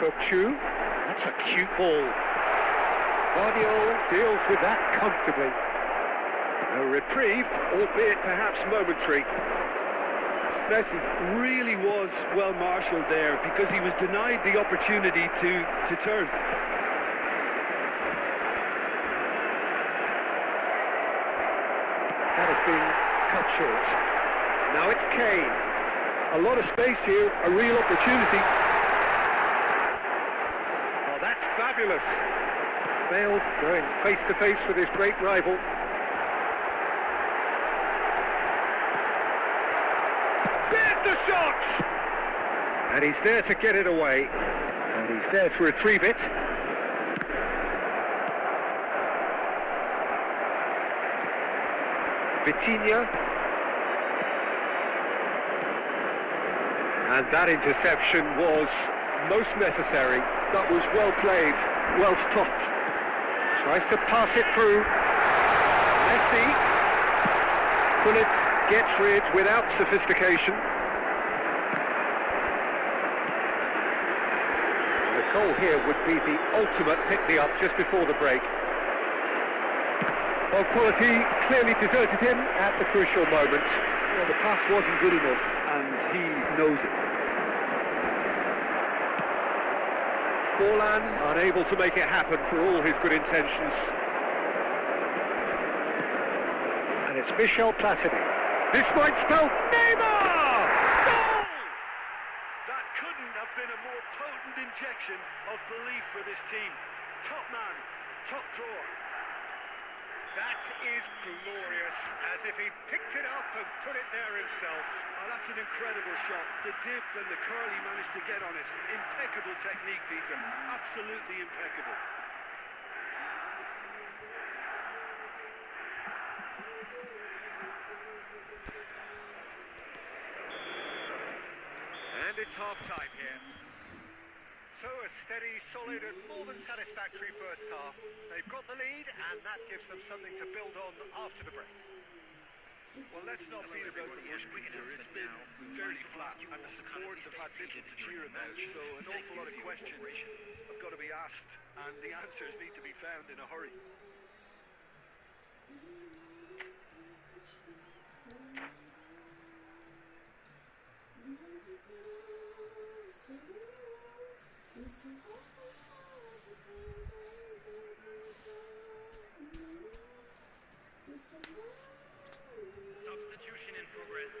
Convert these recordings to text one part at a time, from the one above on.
Kokchu. That's a cute ball. Guardiola deals with that comfortably. A reprieve, albeit perhaps momentary. Messi really was well marshalled there because he was denied the opportunity to turn. That has been cut short. Now it's Kane. A lot of space here, a real opportunity. Oh, that's fabulous. Bale going face to face with his great rival. There's the shot! And he's there to get it away. And he's there to retrieve it. Vitinha. And that interception was most necessary. That was well played, well stopped. Tries to pass it through. Messi. Pullet gets rid without sophistication. The goal here would be the ultimate pick-me-up just before the break. Well, quality clearly deserted him at the crucial moment. Well, the pass wasn't good enough, and he knows it. Forlan unable to make it happen for all his good intentions. And it's Michel Platini. This might spell Neymar! Goal! That couldn't have been a more potent injection of belief for this team. Top man, top drawer. That is glorious, as if he picked it up and put it there himself. Oh, that's an incredible shot. The dip and the curl he managed to get on it. Impeccable technique, Peter. Absolutely impeccable. And it's half-time here. So a steady, solid and more than satisfactory first half. They've got the lead and that gives them something to build on after the break. Well, let's not beat about the bush, Peter. It's been fairly flat and the supporters have had little to cheer about, so an awful lot of questions have got to be asked and the answers need to be found in a hurry. Substitution in progress.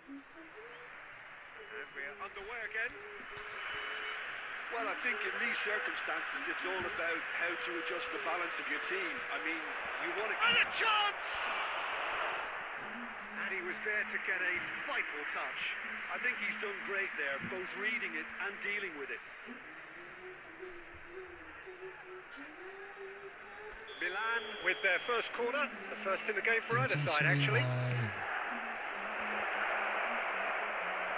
And we're underway again. Well, I think in these circumstances, it's all about how to adjust the balance of your team. I mean, you want to... And a chance! And he was there to get a vital touch. I think he's done great there, both reading it and dealing with it. Milan with their first corner, the first in the game for either side actually.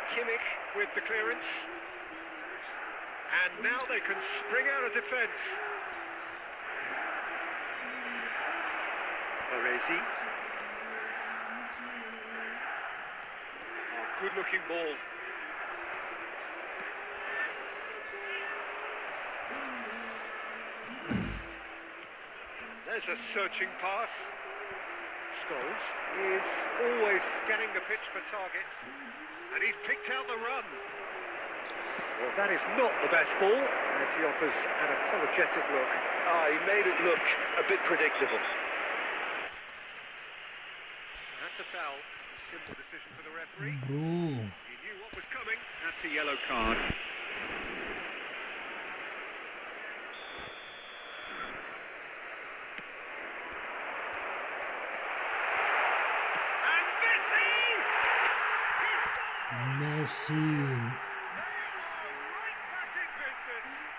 Kimmich with the clearance. And now they can spring out of defence. Baresi. Oh, good looking ball. There's a searching pass. Scholes is always scanning the pitch for targets. And he's picked out the run. Well, that is not the best ball. And he offers an apologetic look. He made it look a bit predictable. That's a foul. A simple decision for the referee. Bro. He knew what was coming. That's a yellow card. Messi.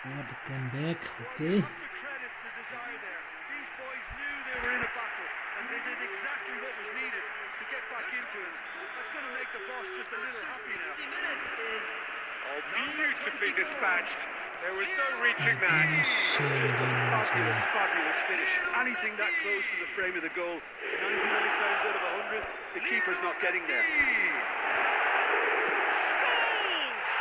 What a comeback, okay. The credit, the desire there. These boys knew they were in a battle, and they did exactly what was needed to get back into it. That's going to make the boss just a little happy now. 50 minutes is... Oh, beautifully dispatched. There was no reaching that. It's just a fabulous, fabulous finish. Anything that close to the frame of the goal, 99 times out of 100, the keeper's not getting there. Scholes!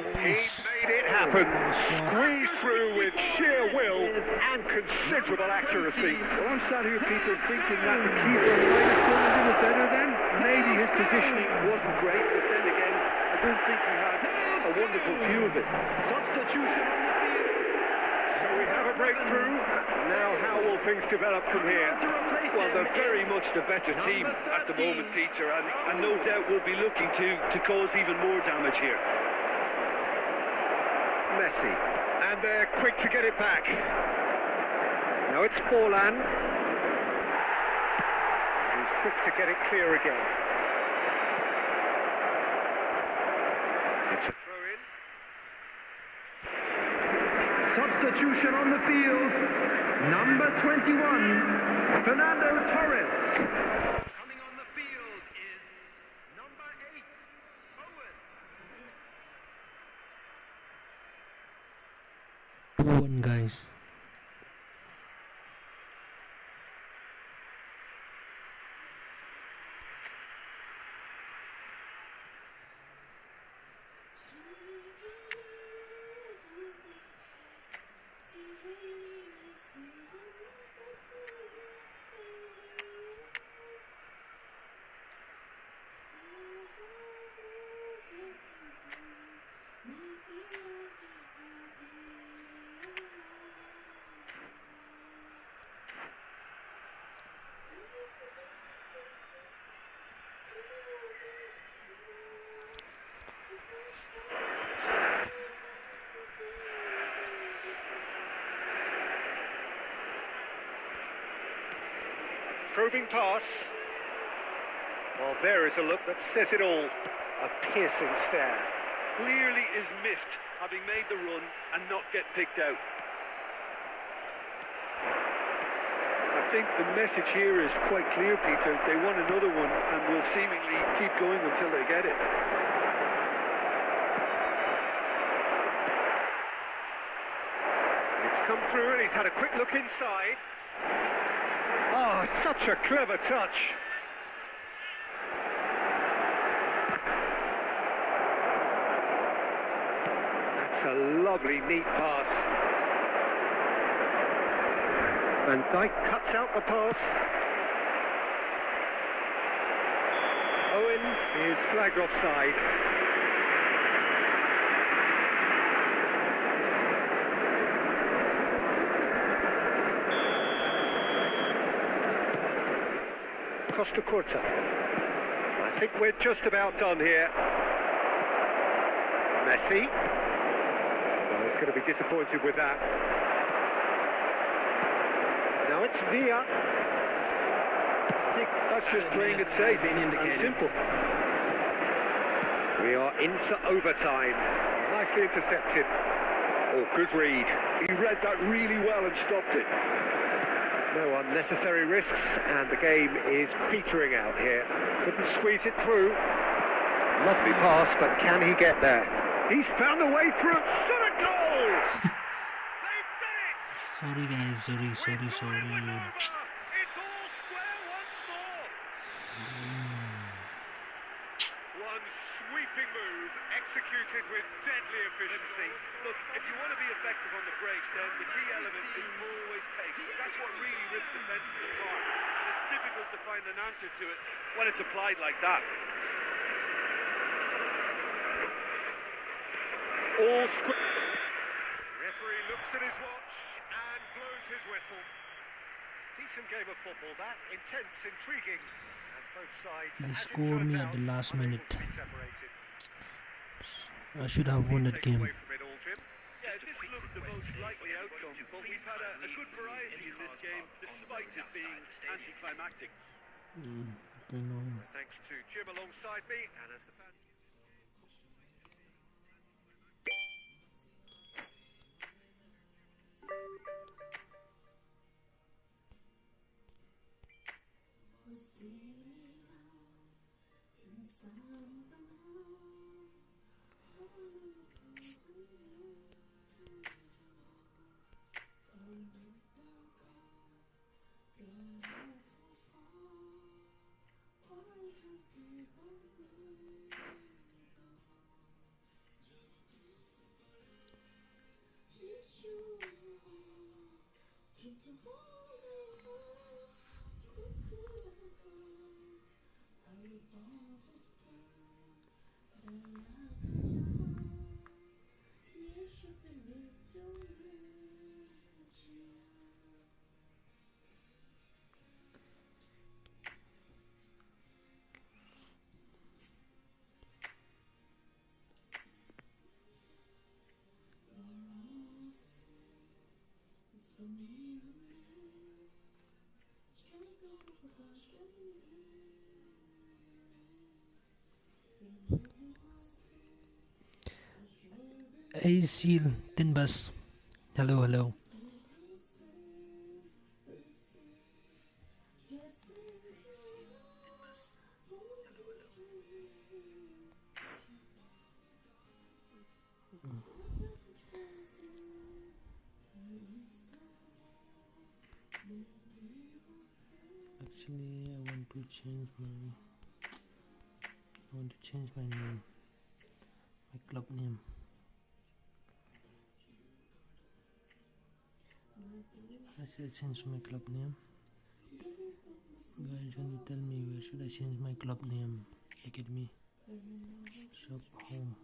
course. made it happen. Squeezed through with sheer will and considerable accuracy. Well, I'm sat here, Peter, thinking that the keeper might have done a little better then. Maybe his positioning wasn't great, but then again, I don't think he had a wonderful view of it. Substitution on the field. So we have a breakthrough. Now how will things develop from here? Well, they're very much the better team at the moment, Peter, and no doubt will be looking to cause even more damage here. Messi. And they're quick to get it back. Now it's Forlan. He's quick to get it clear again. It's a throw-in. Substitution on the field. Number 21, Fernando Torres. Coming on the field is number 8, Owen. 2-1, guys. Probing pass. Well, there is a look that says it all. A piercing stare. Clearly is miffed, having made the run and not get picked out. I think the message here is quite clear, Peter. They want another one and will seemingly keep going until they get it. It's come through and he's had a quick look inside. Oh, such a clever touch. That's a lovely, neat pass. Van Dijk cuts out the pass. Owen is flagged offside. Costa Curta. I think we're just about done here. Messi. Well, he's going to be disappointed with that. Now it's Villa. That's just playing it safe and simple. We are into overtime. Nicely intercepted. Oh, good read. He read that really well and stopped it. No unnecessary risks, and the game is petering out here. Couldn't squeeze it through. Lovely pass, but can he get there? He's found a way through. Shot a goal! They've done it! Sorry, guys. Sorry. It's all square once more. One sweeping move, executed with deadly efficiency. Look, if you want to be effective on the break, then the key element is always pace. That's what really rips defences apart. And it's difficult to find an answer to it when it's applied like that. All square. Referee looks at his watch and blows his whistle. Decent game of football, that. Intense, intriguing. And both sides, They as it scored turns me at out, the last unable minute. to be separated. I should have won that Take game. away from it all, Jim. Yeah, this looked the most likely outcome, but we've had a good variety in this game, despite it being anticlimactic. Okay, no. Thanks to Jim alongside me, and as the fans... Hey Seal Tinbus. Hello, hello. Actually, I want to change my name, my club name. I should change my club name. Guys, can you tell me where should I change my club name? Academy, shop, home.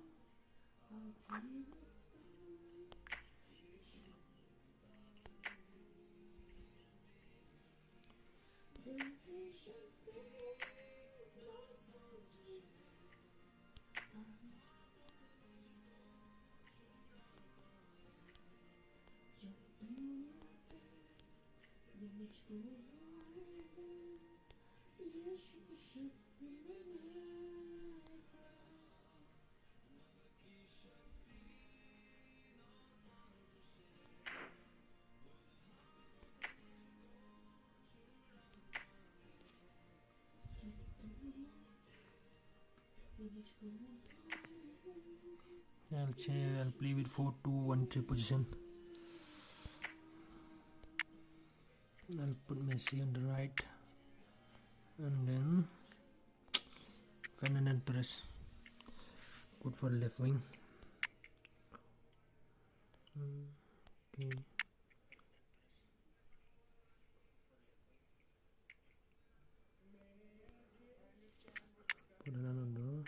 I'll play with 4-2-1-3 position. I'll put Messi on the right, and then Fernando Torres. Good for left wing. Okay. Put another.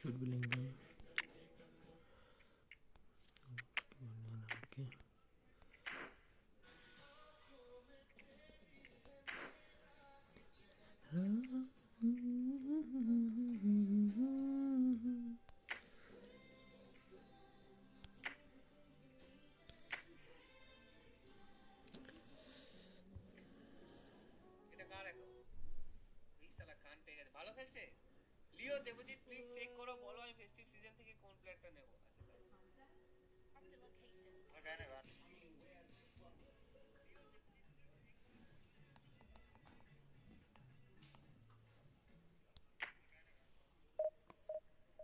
Jude Bellingham. Okay. Leo Debjit please check করো, বলো আমি festive season থেকে কোন প্লেয়ারটা নেব।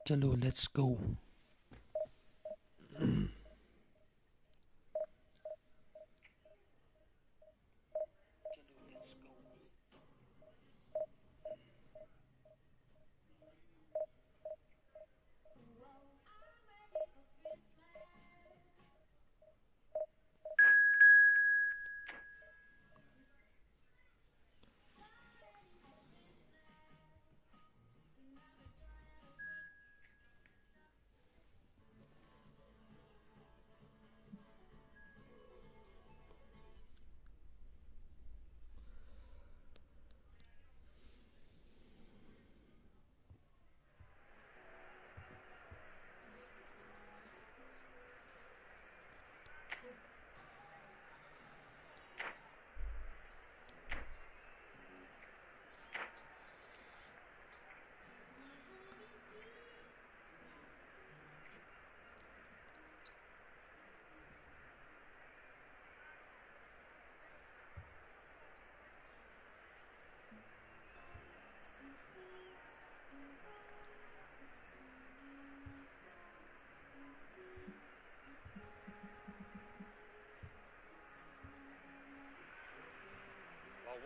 Chalo, let's go.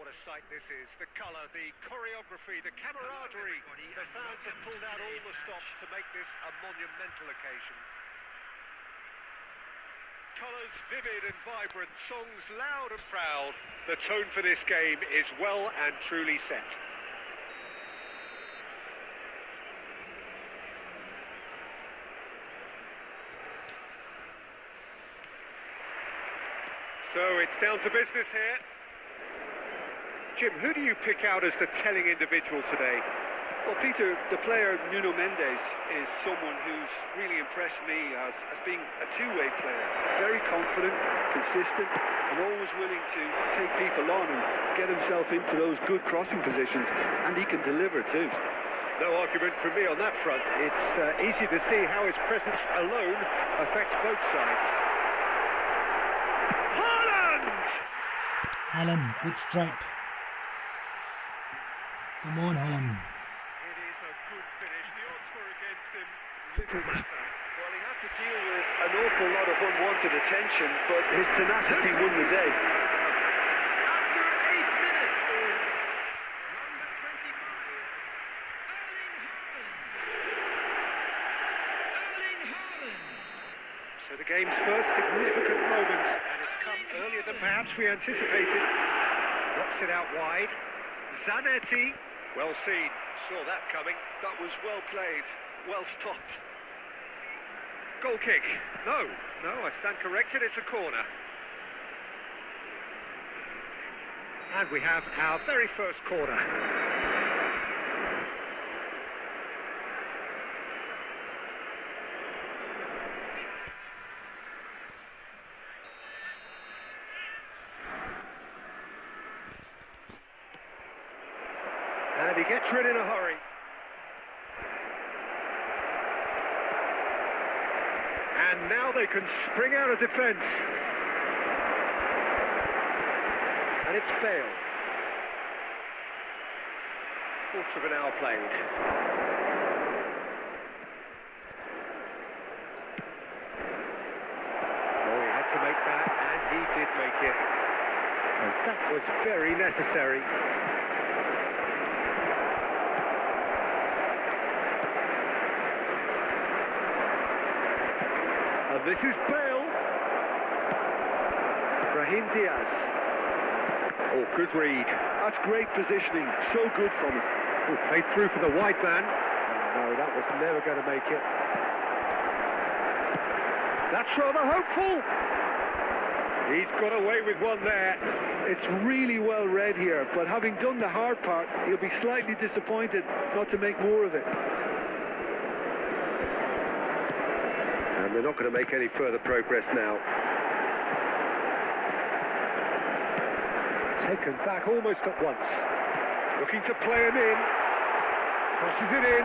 What a sight this is. The colour, the choreography, the camaraderie. The fans have pulled out all the stops to make this a monumental occasion. Colours vivid and vibrant, songs loud and proud. The tone for this game is well and truly set. So it's down to business here. Jim, who do you pick out as the telling individual today? Well, Peter, the player Nuno Mendes is someone who's really impressed me as being a two-way player. Very confident, consistent, and always willing to take people on and get himself into those good crossing positions, and he can deliver too. No argument from me on that front. It's easy to see how his presence alone affects both sides. Haaland, good strike. Come on, Haaland. It is a good finish. The odds were against him. Little matter. Well, he had to deal with an awful lot of unwanted attention, but his tenacity won the day. After 8 minutes, number 25, Erling Haaland. So the game's first significant moment, and it's come earlier than perhaps we anticipated. Knocks it out wide. Zanetti, well seen, saw that coming. That was well played, well stopped. Goal kick. No, I stand corrected, it's a corner. And we have our very first corner. And he gets rid in a hurry. And now they can spring out of defence. And it's Bale. Quarter of an hour played. Oh, he had to make that, and he did make it. And that was very necessary. And this is Bale. Brahim Diaz. Oh, good read. That's great positioning, so good from him. Oh, played through for the wide man. Oh, no, that was never going to make it. That's rather hopeful. He's got away with one there. It's really well read here, but having done the hard part, he'll be slightly disappointed not to make more of it. And they're not going to make any further progress now. Taken back almost at once. Looking to play him in. Crosses it in.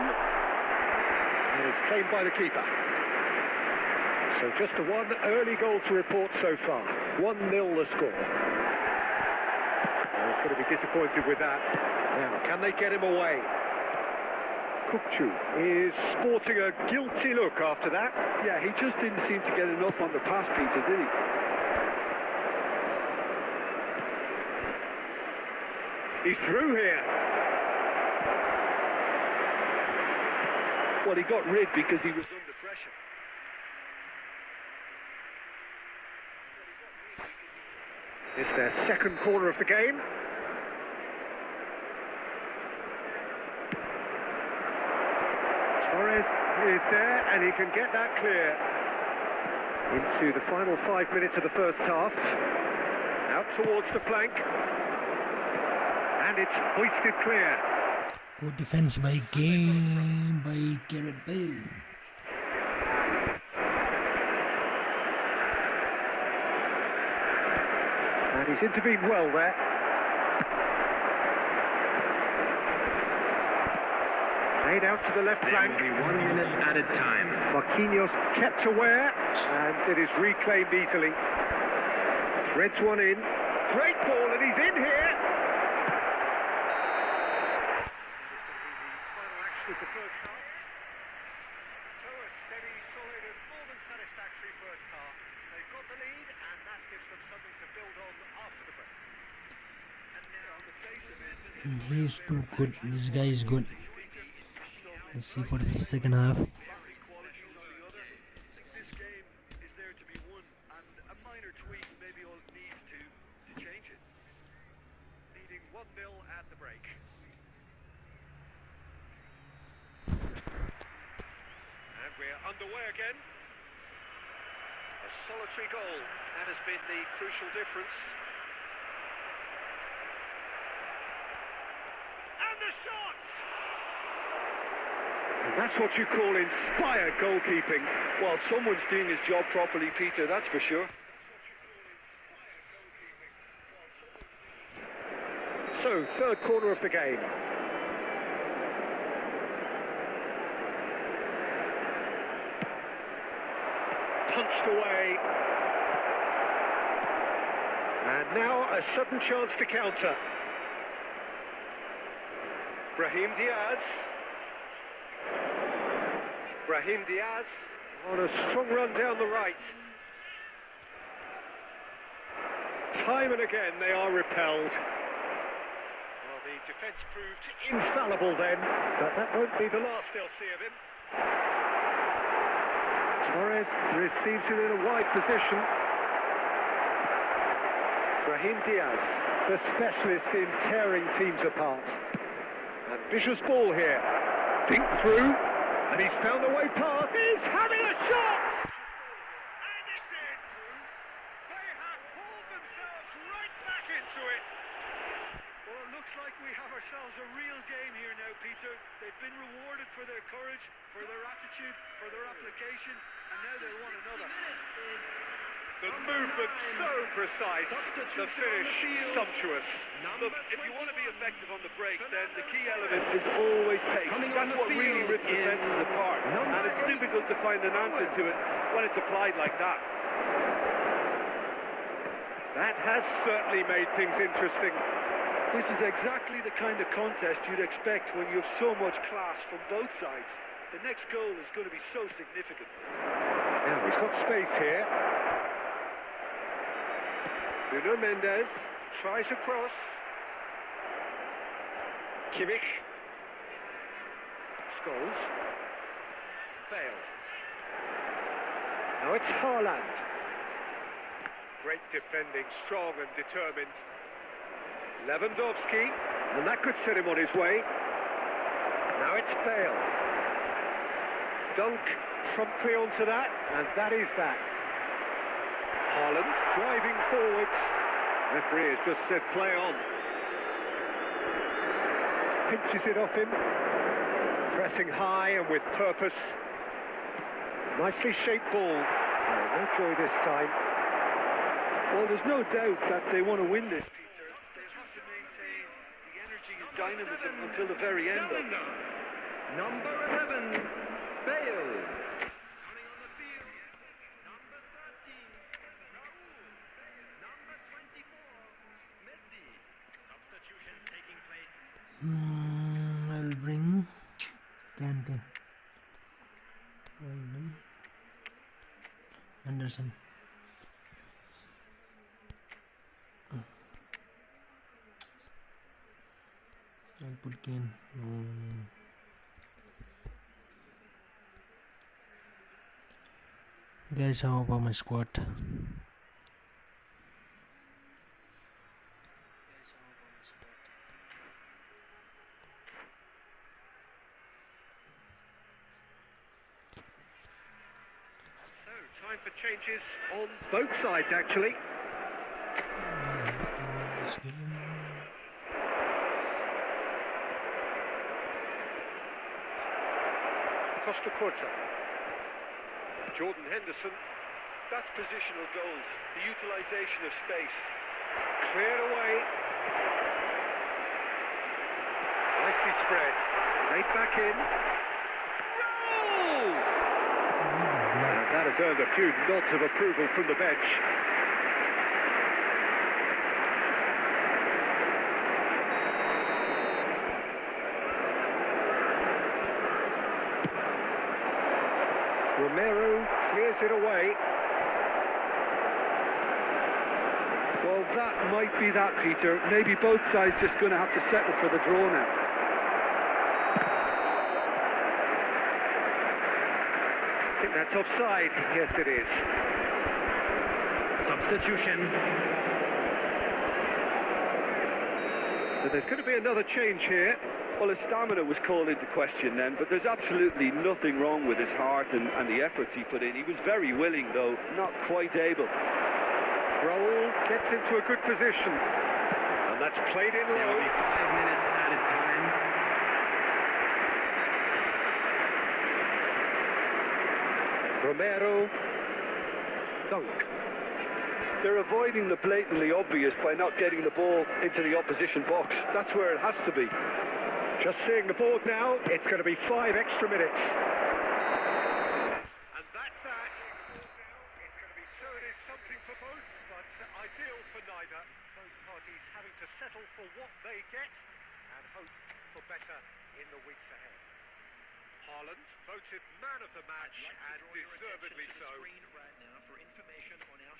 And it's claimed by the keeper. So just the one early goal to report so far. 1-0 the score. And he's going to be disappointed with that. Now, can they get him away? Kukçu is sporting a guilty look after that. Yeah, he just didn't seem to get enough on the pass, Peter, did he? He's through here. Well, he got rid because he was under pressure. It's their second corner of the game. Torres is there, and he can get that clear. Into the final 5 minutes of the first half. Out towards the flank. And it's hoisted clear. Good defence by Gareth Bale. And he's intervened well there. Played out to the left flank. There will be 1 minute added time. Marquinhos kept aware, and it is reclaimed easily. Threads one in. Great ball, and he's in here. This is going to be the final action of the first half. So a steady, solid, and more than satisfactory first half. They've got the lead, and that gives them something to build on after the break. And now on the face of it. He's too good. This guy is good. Let's see for the second half. This game is there to be won, and a tweak, maybe all it needs to change it. Leading 1-0 at the break. And we're underway again. A solitary goal, that has been the crucial difference. And the shot! And that's what you call inspired goalkeeping. Well, someone's doing his job properly, Peter, that's for sure. So, third corner of the game. Punched away. And now a sudden chance to counter. Brahim Diaz. Brahim Diaz on a strong run down the right. Time and again they are repelled. Well, the defence proved infallible then, but that won't be the last they'll see of him. Torres receives it in a wide position. Brahim Diaz, the specialist in tearing teams apart. Ambitious ball here. Think through, and he's found a way past. He's having a shot! And it's in! They have hauled themselves right back into it! Well, it looks like we have ourselves a real game here now, Peter. They've been rewarded for their courage, for their attitude, for their application, and now they want another. The movement so precise, the finish sumptuous. Look, if you want to be effective on the break, then the key Element is always pace. That's what really rips defences apart, and it's difficult to find an answer to it when it's applied like that. That has certainly made things interesting. This is exactly the kind of contest you'd expect when you have so much class from both sides. The next goal is going to be so significant. Now he's got space here. Nuno Mendes tries across. Kimmich. Scholes. Bale. Now it's Haaland. Great defending, strong and determined. Lewandowski, and that could set him on his way. Now it's Bale. Dunk promptly onto that, and that is that. Haaland driving forwards. Referee has just said play on. Pinches it off him. Pressing high and with purpose. Nicely shaped ball. Oh, no joy this time. Well, there's no doubt that they want to win this, Peter. They'll have to maintain the energy and dynamism until the very end. Number 11, Bale. Coming on the field, number 13, Raul. Number 24, Messi. Substitutions taking place. I'll bring Kante. Anderson. I'll put Kane. Guys, how about my squad? So, time for changes on both sides, actually. Costa Curta. Jordan Henderson. That's positional goals, the utilisation of space. Cleared away. Nicely spread. Laid back in. Roll! And that has earned a few nods of approval from the bench. Romero clears it away. Well, that might be that, Peter. Maybe both sides just going to have to settle for the draw now. I think that's offside. Yes, it is. Substitution. So there's going to be another change here. Well, his stamina was called into question then, but there's absolutely nothing wrong with his heart and the efforts he put in. He was very willing, though, not quite able. Raul gets into a good position, and that's played in There will low. be 5 minutes added time. Romero, dunk. They're avoiding the blatantly obvious by not getting the ball into the opposition box. That's where it has to be. Just seeing the board now, it's going to be 5 extra minutes. And that's that. It's going to be so it is something for both, but ideal for neither. Both parties having to settle for what they get and hope for better in the weeks ahead. Haaland voted man of the match, and deservedly so. How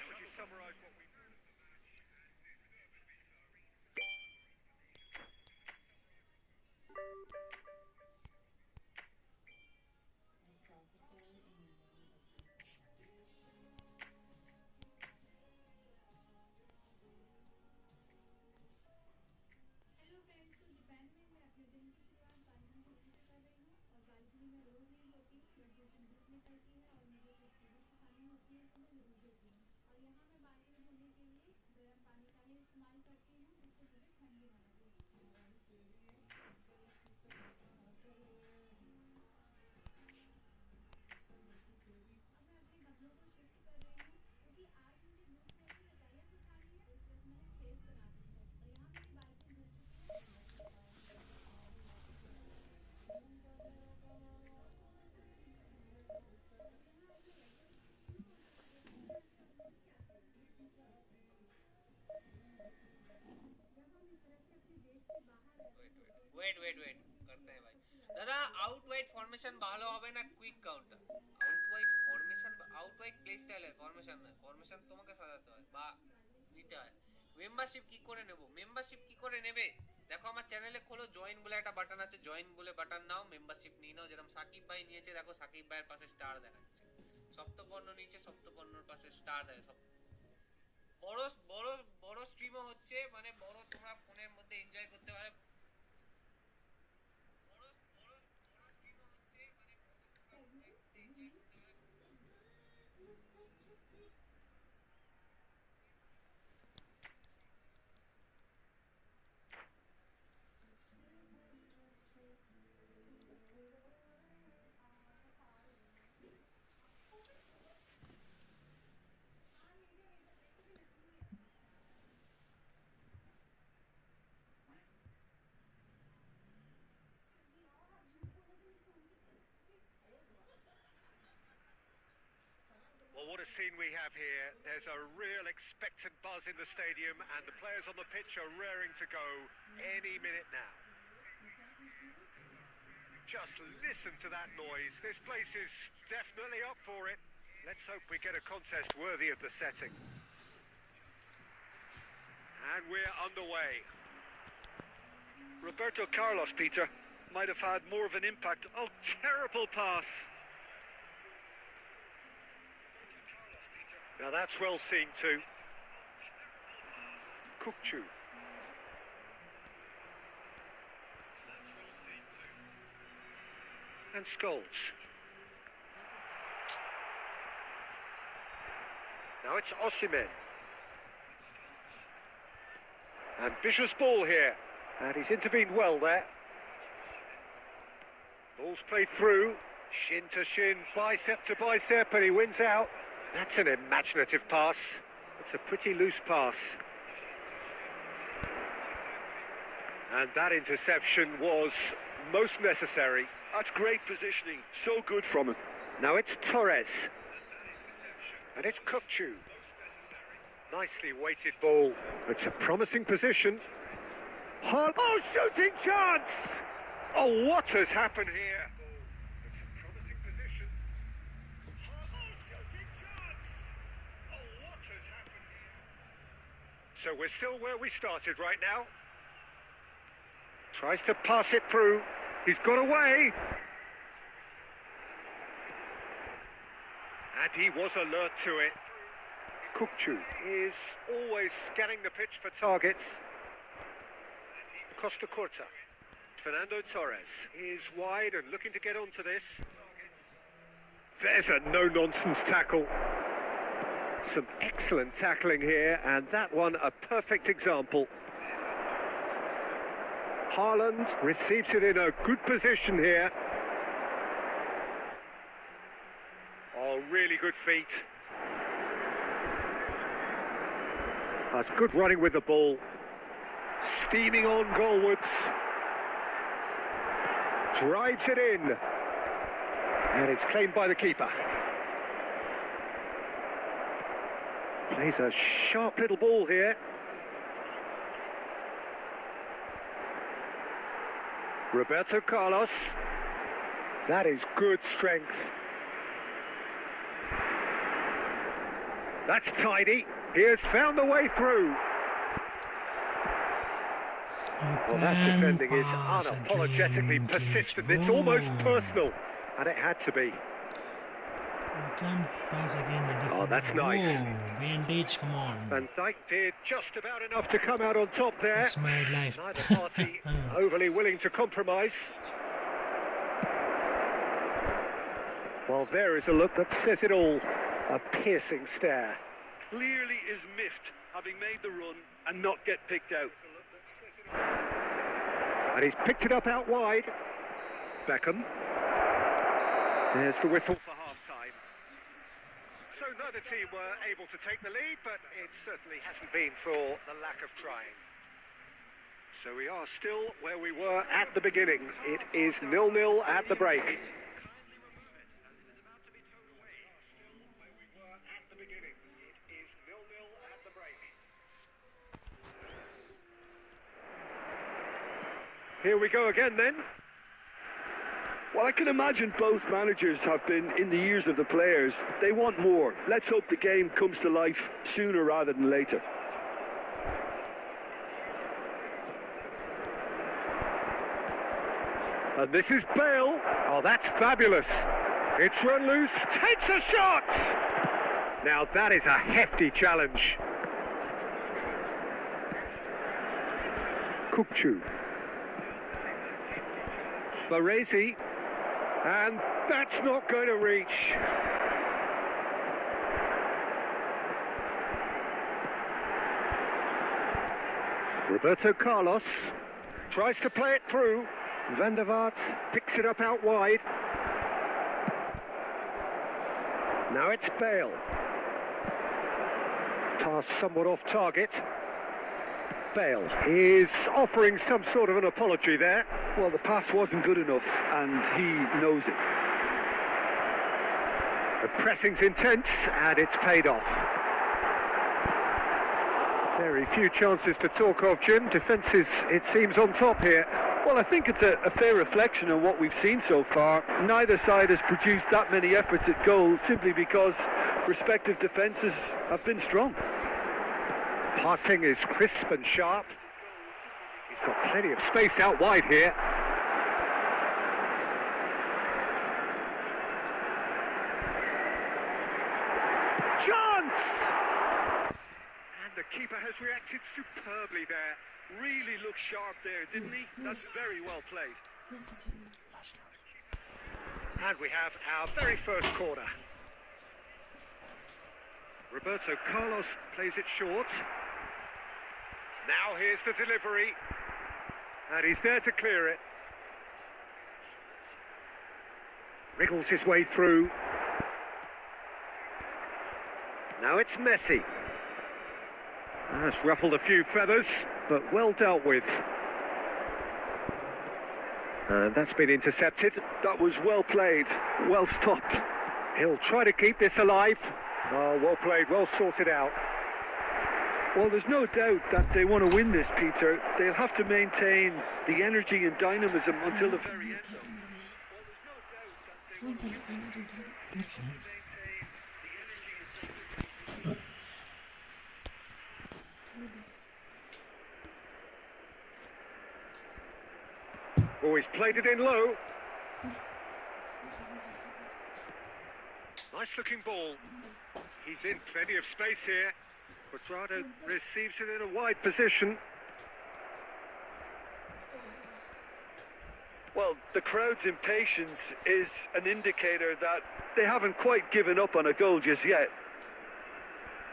would you summarise what we... hello friends, तो Japan में मैं अपने दिन की शुरुआत balcony से कर रही हूँ और बालकनी में रोज नहीं होती बट जो कि धूप निकलती है और मुझे कुछ चीज़ें सुखानी होती है तो मैं ज़रूर देती हूँ। और यहाँ मैं बाल्टी में धोने के लिए गर्म पानी का ही इस्तेमाल करती हूँ जिससे मुझे ठंडी ना लगे। अब मैं अपने गमलों को शिफ्ट कर रही हूँ क्योंकि आज मुझे धूप में अपनी रजाइयाँ सुखानी है, इस वजह से मैंने स्पेस बना दी है। और यहाँ मेरी बाल्टी धुल चुकी है। वेट करते हैं भाई दादा। आउट वाइड फॉर्मेशन ভালো হবে না quick counter. Out wide play style এর ফরমেশন না, ফরমেশন তোমাকে সাজাতে হয় বা নিতে হয়। মেম্বারশিপ কি করে নেবে? দেখো আমার চ্যানেলে খোলো, জয়েন বলে একটা বাটন আছে, জয়েন বলে বাটন নাও, মেম্বারশিপ নিয়ে নাও। যেরকম সাকিব ভাই নিয়েছে, দেখো সাকিব ভাইয়ের পাশে স্টার দেখাচ্ছে। সপ্তপর্ণ নিচে, সপ্তপর্ণর পাশে স্টার দেখাচ্ছে। বড় বড় বড় স্ট্রিমও হচ্ছে, মানে বড় তোমরা ফোনের মধ্যে এনজয় করতে পারো। Well, what a scene we have here. There's a real expectant buzz in the stadium, and the players on the pitch are raring to go any minute now. Just listen to that noise. This place is definitely up for it. Let's hope we get a contest worthy of the setting. And we're underway. Roberto Carlos, Peter, might have had more of an impact. Oh, terrible pass. Now that's well seen too. Kukchu. And Scholes. Now it's Osimhen. Ambitious ball here. And he's intervened well there. Ball's played through. Shin to shin, bicep to bicep, and he wins out. That's an imaginative pass. It's a pretty loose pass. And that interception was most necessary. That's great positioning. So good from him. Now it's Torres. And it's Kukchu. Nicely weighted ball. It's a promising position. Oh, shooting chance! Oh, what has happened here? It's a promising position. Oh, shooting chance! Oh, what has happened here? So we're still where we started right now. Tries to pass it through. He's got away. And he was alert to it. Kukcu is always scanning the pitch for targets. Costa Curta. Fernando Torres is wide and looking to get onto this. There's a no-nonsense tackle. Some excellent tackling here, and that one a perfect example. Haaland receives it in a good position here. Oh, really good feet. That's good running with the ball. Steaming on goalwards. Drives it in. And it's claimed by the keeper. Plays a sharp little ball here. Roberto Carlos. That is good strength. That's tidy. He has found the way through. Well, that defending is unapologetically persistent. It's almost personal. And it had to be. You can't pass again. Oh, that's nice. Oh, Vantage, come on. Van Dijk did just about enough to come out on top there. That's my life. Neither party overly willing to compromise. Well, there is a look that says it all. A piercing stare. Clearly is miffed, having made the run and not get picked out. And he's picked it up out wide. Beckham. There's the whistle for half-time. So neither team were able to take the lead, but it certainly hasn't been for the lack of trying. So we are still where we were at the beginning. It is 0-0 at the break. Here we go again then. Well, I can imagine both managers have been in the ears of the players. They want more. Let's hope the game comes to life sooner rather than later. And this is Bale. Oh, that's fabulous. It's run loose, takes a shot. Now that is a hefty challenge. Kukcu. Baresi, and that's not going to reach. Roberto Carlos tries to play it through. Van der Vaart picks it up out wide. Now it's Bale. Pass somewhat off target. Bale is offering some sort of an apology there. Well, the pass wasn't good enough, and he knows it. The pressing's intense, and it's paid off. Very few chances to talk of, Jim. Defence is, it seems, on top here. Well, I think it's a fair reflection on what we've seen so far. Neither side has produced that many efforts at goal, simply because respective defences have been strong. Passing is crisp and sharp. He's got plenty of space out wide here. Chance! And the keeper has reacted superbly there. Really looked sharp there, didn't he? That's very well played. And we have our very first corner. Roberto Carlos plays it short. Now here's the delivery. And he's there to clear it. Wriggles his way through. Now it's Messi. That's ruffled a few feathers, but well dealt with. And that's been intercepted. That was well played, well stopped. He'll try to keep this alive. Oh, well played, well sorted out. Well, there's no doubt that they want to win this, Peter. They'll have to maintain the energy and dynamism until the very end. Oh, he's played it in low. Nice Nice looking ball. He's in plenty of space here. Quadrado receives it in a wide position. Well, the crowd's impatience is an indicator that they haven't quite given up on a goal just yet.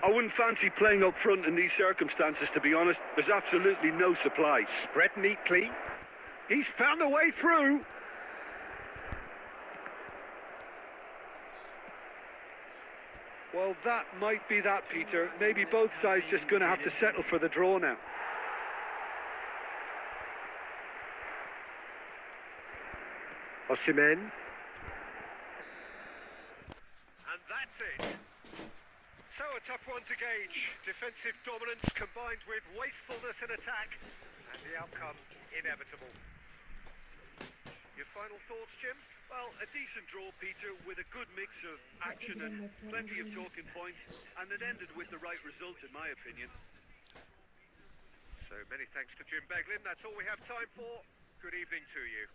I wouldn't fancy playing up front in these circumstances, to be honest. There's absolutely no supply. Spread neatly. He's found a way through. Well, that might be that, Peter. Maybe both sides just going to have to settle for the draw now. Osimhen. And that's it. So a tough one to gauge. Defensive dominance combined with wastefulness in attack. And the outcome inevitable. Your final thoughts, Jim? Well, a decent draw, Peter, with a good mix of action and plenty of talking points, and it ended with the right result, in my opinion. So many thanks to Jim Beglin. That's all we have time for. Good evening to you.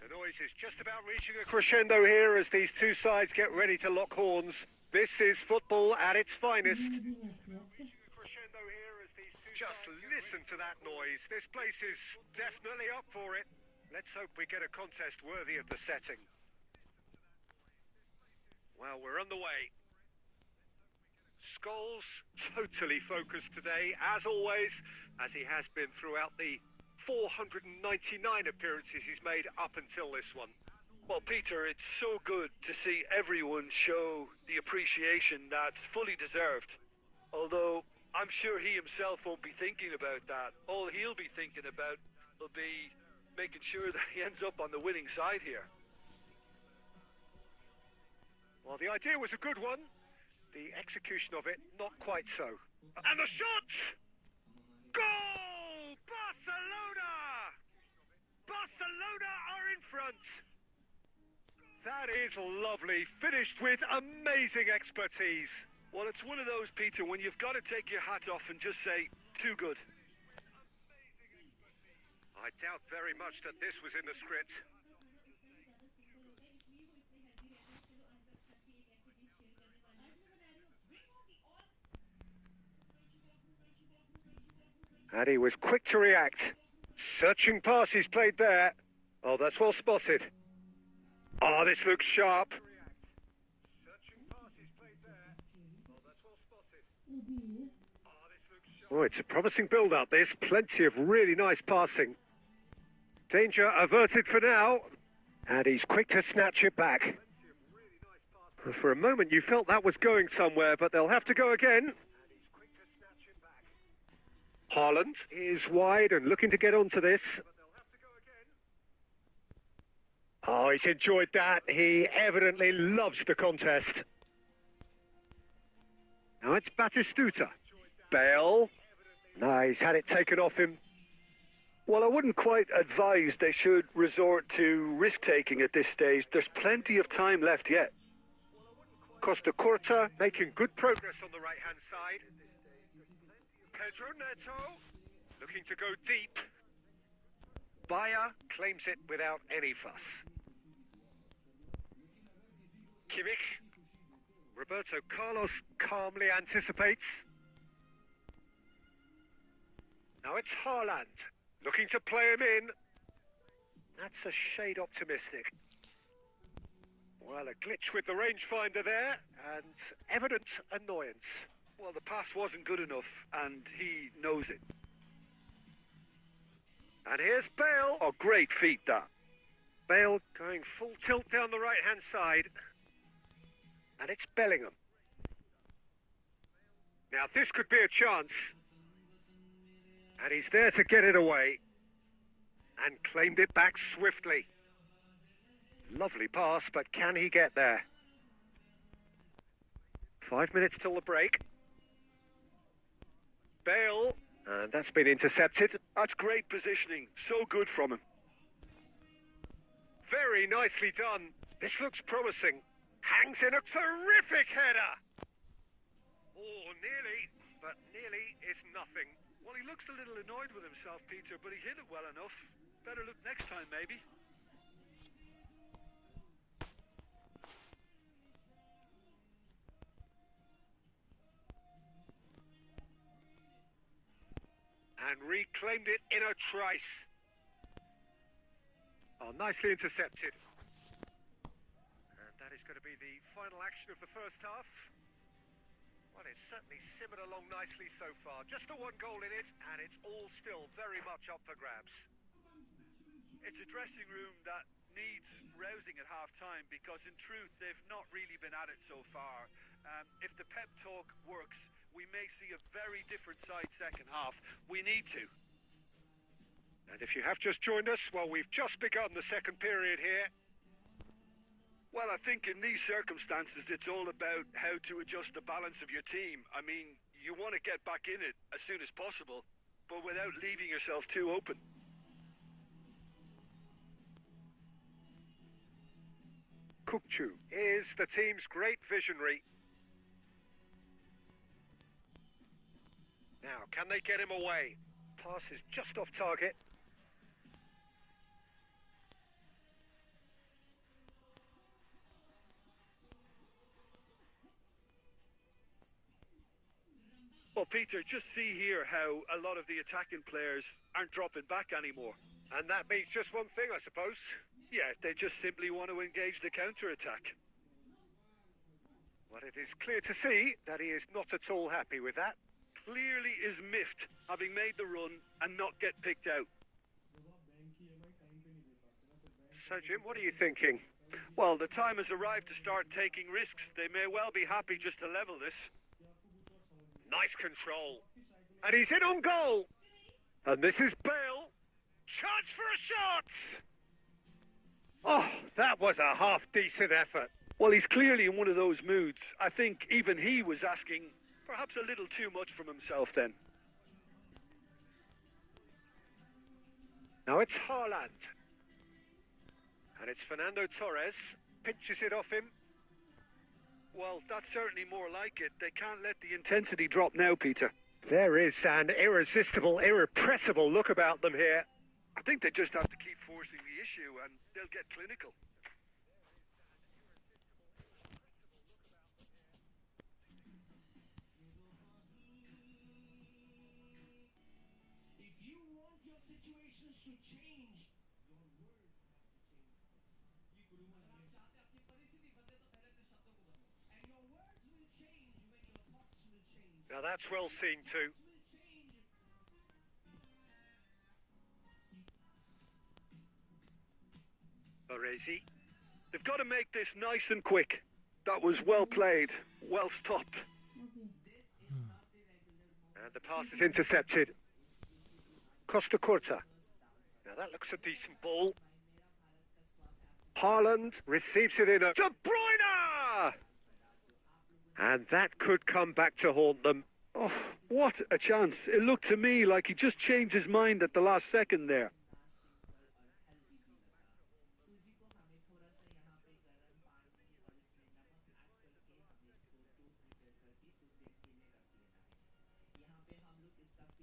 The noise is just about reaching a crescendo here as these two sides get ready to lock horns. This is football at its finest. Just listen to that noise. This place is definitely up for it. Let's hope we get a contest worthy of the setting. Well, we're on the way. Scholes totally focused today, as always, as he has been throughout the 499 appearances he's made up until this one. Well, Peter, it's so good to see everyone show the appreciation that's fully deserved. Although, I'm sure he himself won't be thinking about that. All he'll be thinking about will be making sure that he ends up on the winning side here. Well, the idea was a good one. The execution of it, not quite so. And the shot! Goal! Barcelona! Barcelona are in front. That is lovely. Finished with amazing expertise. Well, it's one of those, Peter, when you've got to take your hat off and just say, too good. I doubt very much that this was in the script. And he was quick to react. Searching pass he's played there. Oh, that's well spotted. Oh, this looks sharp. Oh, it's a promising build-up. There's plenty of really nice passing. Danger averted for now. And he's quick to snatch it back. For a moment you felt that was going somewhere, but they'll have to go again. Haaland is wide and looking to get onto this. Oh, he's enjoyed that. He evidently loves the contest. Now it's Batistuta. Bale. No, he's had it taken off him. Well, I wouldn't quite advise they should resort to risk-taking at this stage. There's plenty of time left yet. Costa Curta making good progress on the right-hand side. Pedro Neto looking to go deep. Bayer claims it without any fuss. Kimmich. Roberto Carlos calmly anticipates. Now it's Haaland looking to play him in. That's a shade optimistic. Well, a glitch with the rangefinder there and evident annoyance. Well, the pass wasn't good enough, and he knows it. And here's Bale. Oh, great feat, that. Bale going full tilt down the right-hand side. And it's Bellingham. Now, this could be a chance. And he's there to get it away. And claimed it back swiftly. Lovely pass, but can he get there? 5 minutes till the break. Bale, and that's been intercepted. That's great positioning. So good from him. Very nicely done. This looks promising. Hangs in a terrific header. Oh, nearly, but nearly is nothing. Well, he looks a little annoyed with himself, Peter, but he hit it well enough. Better look next time, maybe. And reclaimed it in a trice. Oh, nicely intercepted. And that is going to be the final action of the first half. Well, it's certainly simmered along nicely so far. Just the one goal in it, and it's all still very much up for grabs. It's a dressing room that needs rousing at half-time because, in truth, they've not really been at it so far. If the pep talk works, we may see a very different side second half. We need to. And if you have just joined us, well, we've just begun the second period here. Well, I think in these circumstances, it's all about how to adjust the balance of your team. I mean, you want to get back in it as soon as possible, but without leaving yourself too open. Kukcu is the team's great visionary. Now, can they get him away? Pass is just off target. Well, Peter, just see here how a lot of the attacking players aren't dropping back anymore. And that means just one thing, I suppose. Yeah, they just simply want to engage the counter-attack. Well, it is clear to see that he is not at all happy with that. Clearly is miffed, having made the run and not get picked out. So, Jim, what are you thinking? Well, the time has arrived to start taking risks. They may well be happy just to level this. Nice control. And he's in on goal. And this is Bale. Chance for a shot. Oh, that was a half-decent effort. Well, he's clearly in one of those moods. I think even he was asking perhaps a little too much from himself then. Now it's Haaland. And it's Fernando Torres. Pinches it off him. Well, that's certainly more like it. They can't let the intensity drop now, Peter. There is an irresistible, irrepressible look about them here. I think they just have to keep forcing the issue and they'll get clinical. Now that's well seen too. Baresi. They've got to make this nice and quick. That was well played, well stopped. And the pass is intercepted. Costa Curta. Now that looks a decent ball. Haaland receives it in a... De Bruyne! And that could come back to haunt them. Oh, what a chance. It looked to me like he just changed his mind at the last second there.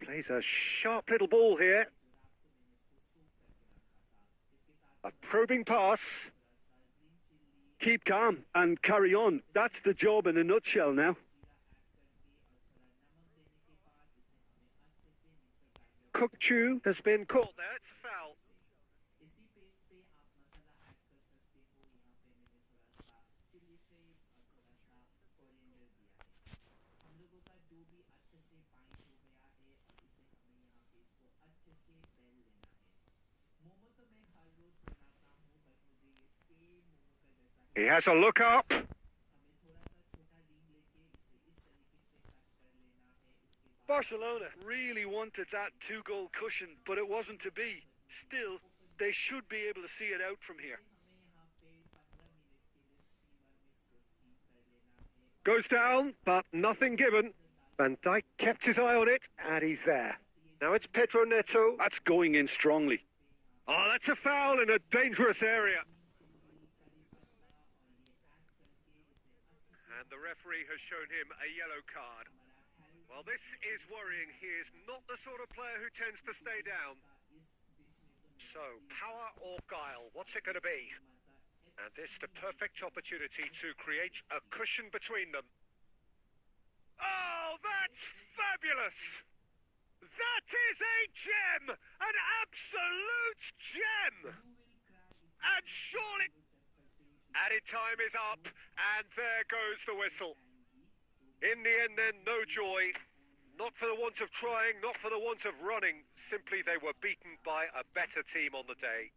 Plays a sharp little ball here. A probing pass. Keep calm and carry on. That's the job in a nutshell now. Kukchu has been caught there. It's a foul. He has a look up. Barcelona really wanted that two-goal cushion, but it wasn't to be. Still, they should be able to see it out from here. Goes down, but nothing given. Van Dijk kept his eye on it, and he's there. Now it's Pedro Neto. That's going in strongly. Oh, that's a foul in a dangerous area. And the referee has shown him a yellow card. Well, this is worrying. He is not the sort of player who tends to stay down. So, power or guile, what's it going to be? And this the perfect opportunity to create a cushion between them. Oh, that's fabulous! That is a gem! An absolute gem! And surely... Added time is up, and there goes the whistle. In the end then, no joy. Not for the want of trying, not for the want of running. Simply they were beaten by a better team on the day.